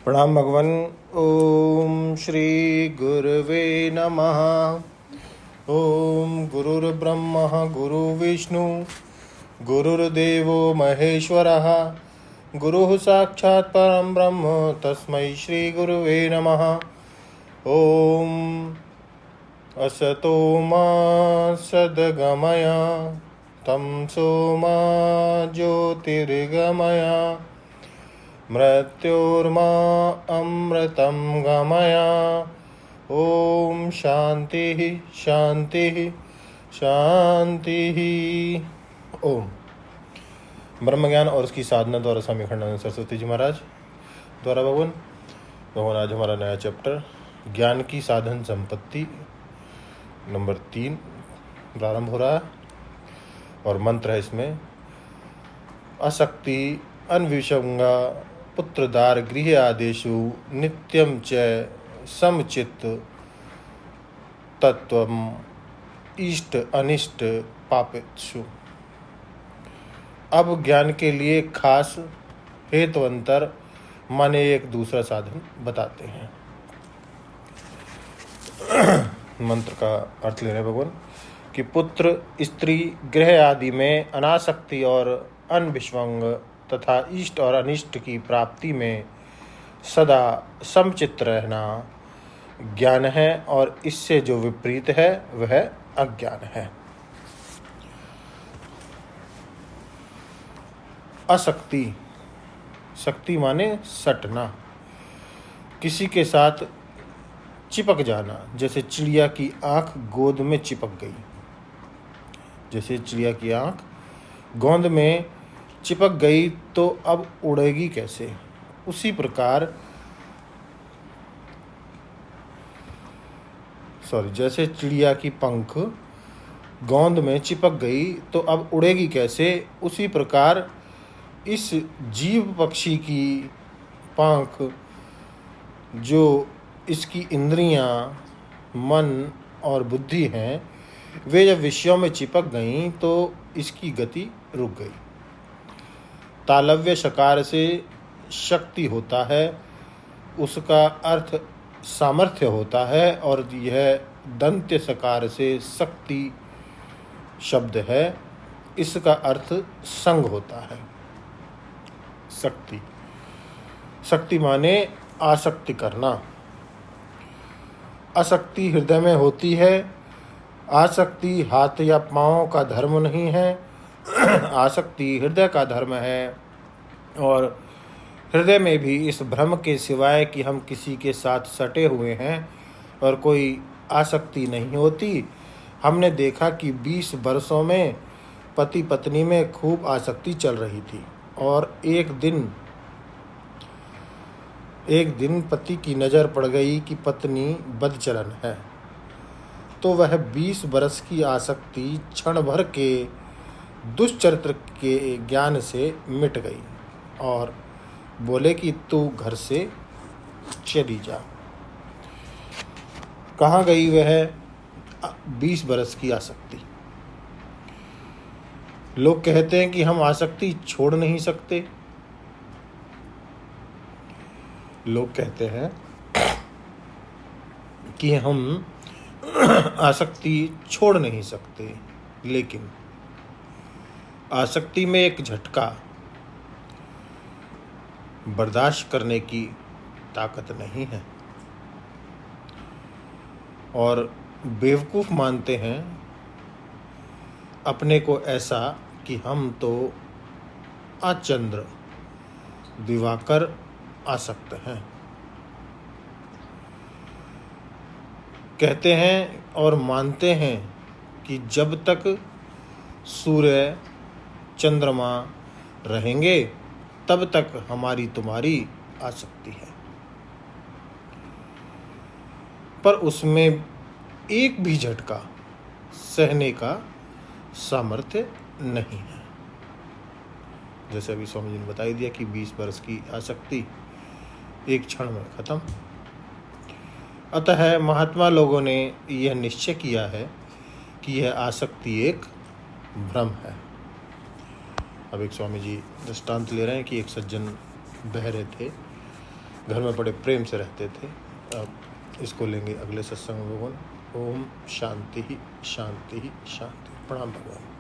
प्रणाम भगवान। ओम श्री गुरुवे नमः। ओम गुरुर्ब्रह्मा गुरुर्विष्णु गुरुर्देवो महेश्वरः गुरुः साक्षात् परं ब्रह्म तस्मै श्री गुरुवे नमः। ओम असतो मा सद्गमय तमसो मा ज्योतिर्गमय मृत्योर्मा अमृतं गमय। ओम शांति शांति शांति। ओम ब्रह्म ज्ञान और उसकी साधना द्वारा स्वामी अखंडानंद सरस्वती जी महाराज द्वारा भगवान आज हमारा नया चैप्टर ज्ञान की साधन संपत्ति नंबर 3 प्रारंभ हो रहा है और मंत्र है इसमें असक्ति अन्विषंगा पुत्रदार गृह आदेशु नित्यं च समचित्त तत्वम इष्ट अनिष्ट पापित्सु। अब ज्ञान के लिए खास हेतुअंतर माने एक दूसरा साधन बताते हैं। मंत्र का अर्थ ले रहे भगवान कि पुत्र स्त्री गृह आदि में अनासक्ति और अनविषंग तथा इष्ट और अनिष्ट की प्राप्ति में सदा समचित्त रहना ज्ञान है और इससे जो विपरीत है वह अज्ञान है। असक्ति, शक्ति माने सटना, किसी के साथ चिपक जाना। जैसे चिड़िया की आँख गोंद में चिपक गई, जैसे चिड़िया की आँख गोंद में चिपक गई तो अब उड़ेगी कैसे। उसी प्रकार जैसे चिड़िया की पंख गोंद में चिपक गई तो अब उड़ेगी कैसे, उसी प्रकार इस जीव पक्षी की पंख जो इसकी इंद्रियां, मन और बुद्धि हैं, वे जब विषयों में चिपक गईं तो इसकी गति रुक गई। तालव्य शकार से शक्ति होता है, उसका अर्थ सामर्थ्य होता है, और यह दंत्य सकार से शक्ति शब्द है, इसका अर्थ संग होता है। शक्ति, शक्ति माने आसक्ति करना। आसक्ति हृदय में होती है। आसक्ति हाथ या पाँव का धर्म नहीं है, आसक्ति हृदय का धर्म है। और हृदय में भी इस भ्रम के सिवाय कि हम किसी के साथ सटे हुए हैं और कोई आसक्ति नहीं होती। हमने देखा कि 20 वर्षों में पति पत्नी में खूब आसक्ति चल रही थी और एक दिन पति की नज़र पड़ गई कि पत्नी बदचलन है, तो वह 20 वर्ष की आसक्ति क्षण भर के दुष्चरित्र के ज्ञान से मिट गई और बोले कि तू घर से चली जा। कहाँ गई वह 20 वर्ष की आसक्ति। लोग कहते हैं कि हम आसक्ति छोड़ नहीं सकते। लोग कहते हैं कि हम आसक्ति छोड़ नहीं सकते, लेकिन आसक्ति में एक झटका बर्दाश्त करने की ताकत नहीं है और बेवकूफ़ मानते हैं अपने को ऐसा कि हम तो अचंद्र दिवाकर आसक्त हैं। कहते हैं और मानते हैं कि जब तक सूर्य चंद्रमा रहेंगे तब तक हमारी तुम्हारी आसक्ति है, पर उसमें एक भी झटका सहने का सामर्थ्य नहीं है। जैसे अभी स्वामी जी ने बताई दिया कि 20 वर्ष की आसक्ति एक क्षण में खत्म। अतः महात्मा लोगों ने यह निश्चय किया है कि यह आसक्ति एक भ्रम है। अब एक स्वामी जी दृष्टांत ले रहे हैं कि एक सज्जन बह रहे थे घर में बड़े प्रेम से रहते थे। अब इसको लेंगे अगले सत्संग में। ओम शांति शांति शांति। प्रणाम भगवान।